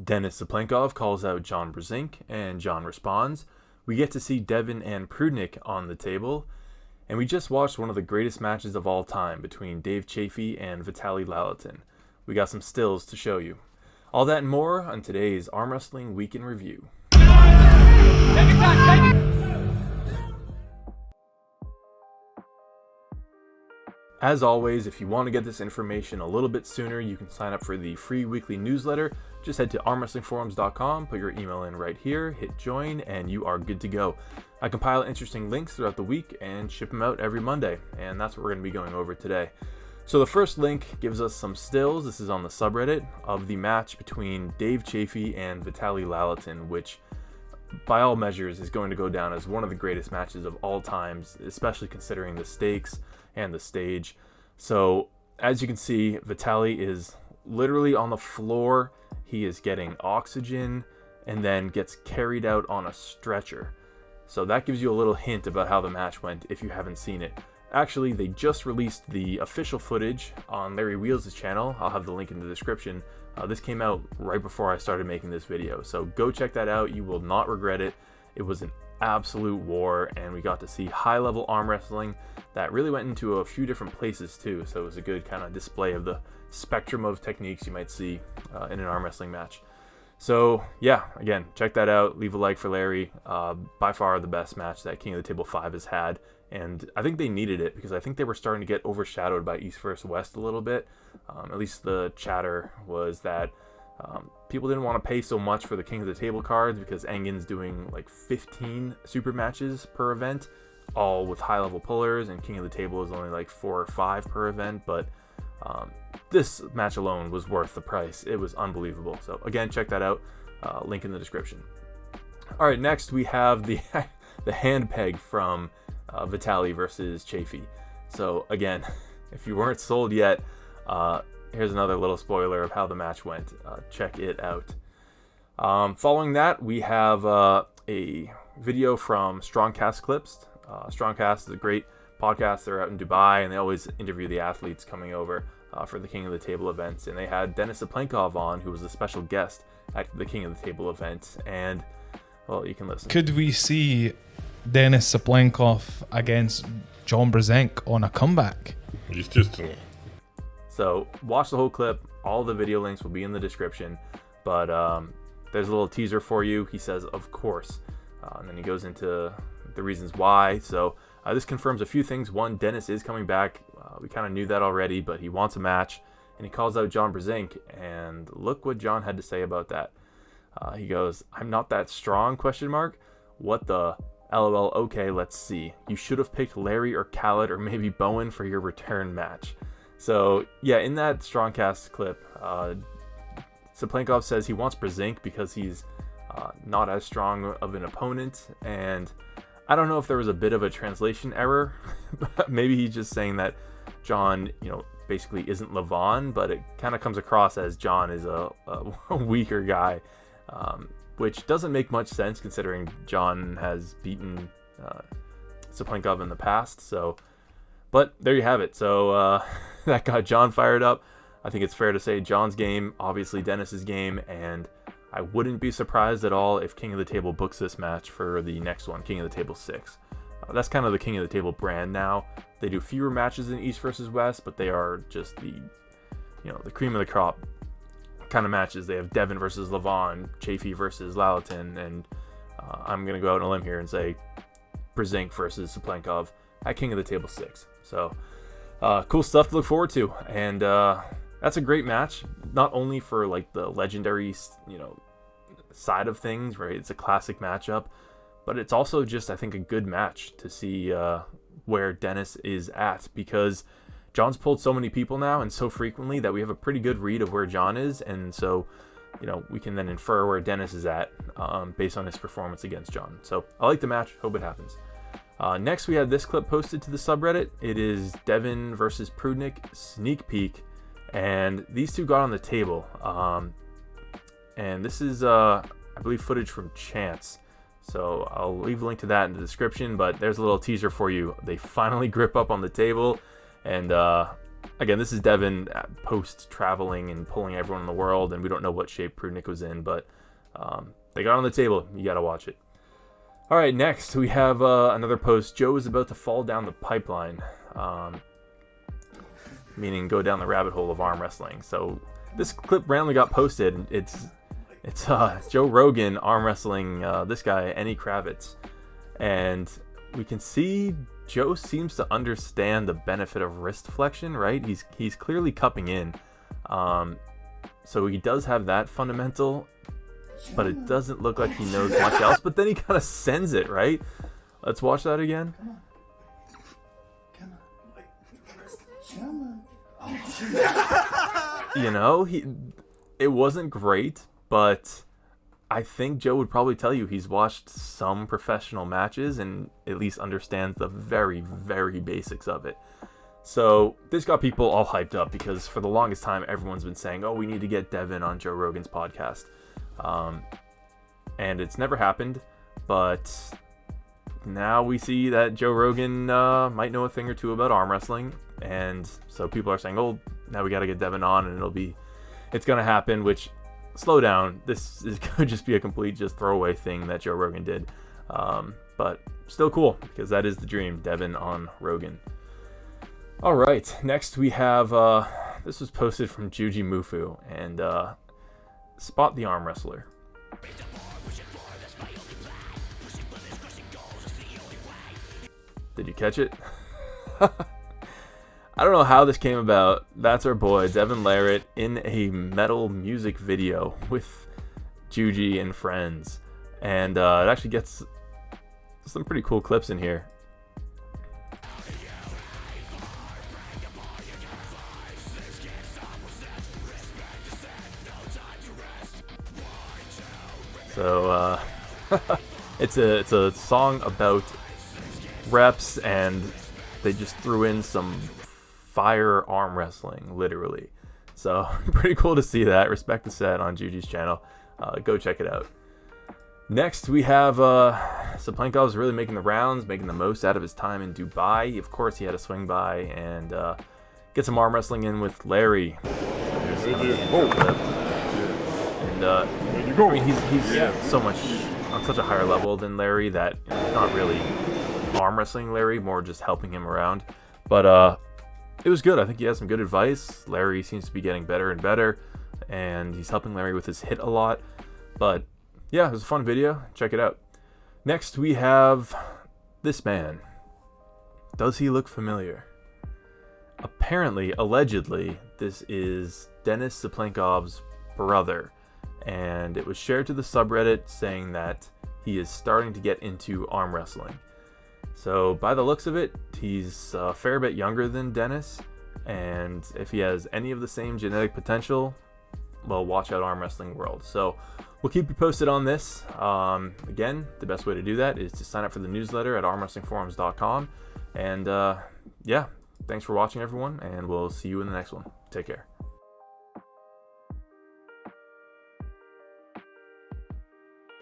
Denis Cyplenkov calls out John Brzenk, and John responds. We get to see Devin and Prudnik on the table, and we just watched one of the greatest matches of all time between Dave Chaffee and Vitaly Laletin. We got some stills to show you. All that and more on today's Arm Wrestling Week in Review. As always, if you want to get this information a little bit sooner, you can sign up for the free weekly newsletter. Just head to armwrestlingforums.com, put your email in right here, hit join, and you are good to go. I compile interesting links throughout the week and ship them out every Monday, and that's what we're going to be going over today. So the first link gives us some stills, this is on the subreddit, of the match between Dave Chaffee and Vitaly Laletin, which by all measures is going to go down as one of the greatest matches of all times, especially considering the stakes and the stage. So as you can see, Vitaly is literally on the floor. He is getting oxygen and then gets carried out on a stretcher. So that gives you a little hint about how the match went if you haven't seen it. Actually, they just released the official footage on Larry Wheels' channel. I'll have the link in the description. This came out right before I started making this video, so go check that out. You will not regret it. It was an absolute war, and we got to see high-level arm wrestling that really went into a few different places too, so it was a good kind of display of the spectrum of techniques you might see in an arm wrestling match. So yeah, again, check that out. Leave a like for Larry. By far the best match that King of the Table 5 has had, and I think they needed it because I think they were starting to get overshadowed by East vs. West a little bit. At least the chatter was that people didn't want to pay so much for the King of the Table cards because Engen's doing like 15 super matches per event, all with high-level pullers, and King of the Table is only like 4 or 5 per event, but this match alone was worth the price. It was unbelievable. So again, check that out. Link in the description. All right, next we have the the hand peg from Vitaly versus Chaffee. So again, if you weren't sold yet, here's another little spoiler of how the match went. Check it out. Following that, we have a video from Strongcast Clips. Strongcast is a great podcast. They're out in Dubai, and they always interview the athletes coming over for the King of the Table events. And they had Denis Cyplenkov on, who was a special guest at the King of the Table event. And, well, you can listen. Could we see Denis Cyplenkov against John Brzenk on a comeback? So watch the whole clip. All the video links will be in the description. But there's a little teaser for you. He says, of course. And then he goes into the reasons why. So this confirms a few things. One, Denis is coming back. We kind of knew that already, but he wants a match. And he calls out John Brzenk. And look what John had to say about that. He goes, I'm not that strong, question mark. What the... LOL, okay, let's see. You should have picked Larry or Khaled or maybe Bowen for your return match. So, yeah, in that Strongcast clip, Cyplenkov says he wants Brzenk because he's not as strong of an opponent, and I don't know if there was a bit of a translation error. Maybe he's just saying that John, basically isn't Levon, but it kind of comes across as John is a weaker guy. Which doesn't make much sense considering John has beaten Cyplenkov in the past. So, but there you have it. So that got John fired up. I think it's fair to say John's game, obviously Denis's game, and I wouldn't be surprised at all if King of the Table books this match for the next one, King of the Table 6. That's kind of the King of the Table brand now. They do fewer matches in East versus West, but they are just the cream of the crop kind of matches. They have Devin versus Levon, Chaffee versus Laletin, and I'm going to go out on a limb here and say Brzenk versus Cyplenkov at King of the Table 6. So cool stuff to look forward to, and that's a great match, not only for like the legendary side of things, right? It's a classic matchup, but it's also just, I think, a good match to see where Denis is at, because John's pulled so many people now and so frequently that we have a pretty good read of where John is, and so we can then infer where Denis is at based on his performance against John. So I like the match, hope it happens. Next, we have this clip posted to the subreddit. It is Devin versus Prudnik sneak peek, and these two got on the table, and this is I believe footage from Chance, so I'll leave a link to that in the description, but there's a little teaser for you. They finally grip up on the table, and again, this is Devin post-traveling and pulling everyone in the world, and we don't know what shape Prudnik was in, but they got on the table. You got to watch it. All right, next we have another post. Joe is about to fall down the pipeline, meaning go down the rabbit hole of arm wrestling. So this clip randomly got posted. It's Joe Rogan arm wrestling this guy, Any Kravitz, and we can see Joe seems to understand the benefit of wrist flexion, right? He's clearly cupping in, so he does have that fundamental, but it doesn't look like he knows much else. But then he kind of sends it, right? Let's watch that again. You know, it wasn't great, but I think Joe would probably tell you he's watched some professional matches and at least understands the very, very basics of it. So this got people all hyped up because for the longest time, everyone's been saying, oh, we need to get Devin on Joe Rogan's podcast. And it's never happened, but now we see that Joe Rogan might know a thing or two about arm wrestling. And so people are saying, oh, now we got to get Devin on and it's going to happen, which, slow down. This is going to just be a complete throwaway thing that Joe Rogan did. But still cool because that is the dream, Devin on Rogan. All right, next we have, this was posted from Juji Mufu, and Spot the Arm Wrestler. Did you catch it? I don't know how this came about. That's our boy, Devin Larratt, in a metal music video with Juji and friends. And it actually gets some pretty cool clips in here. So it's a song about reps, and they just threw in some fire arm wrestling, literally. So pretty cool to see that. Respect the set on Juji's channel. Go check it out. Next we have Cyplenkov's really making the rounds, making the most out of his time in Dubai. Of course, he had to swing by and get some arm wrestling in with Larry. So and I mean, he's so much on such a higher level than Larry that it's not really arm wrestling Larry, more just helping him around. But it was good. I think he has some good advice. Larry seems to be getting better and better, and he's helping Larry with his hit a lot. But yeah, it was a fun video. Check it out. Next, we have this man. Does he look familiar? Apparently, allegedly, this is Denis Cyplenkov's brother, and it was shared to the subreddit saying that he is starting to get into arm wrestling. So by the looks of it, he's a fair bit younger than Dennis, and if he has any of the same genetic potential, well, watch out, Arm Wrestling World. So we'll keep you posted on this. Again, the best way to do that is to sign up for the newsletter at armwrestlingforums.com. And yeah, thanks for watching, everyone, and we'll see you in the next one. Take care.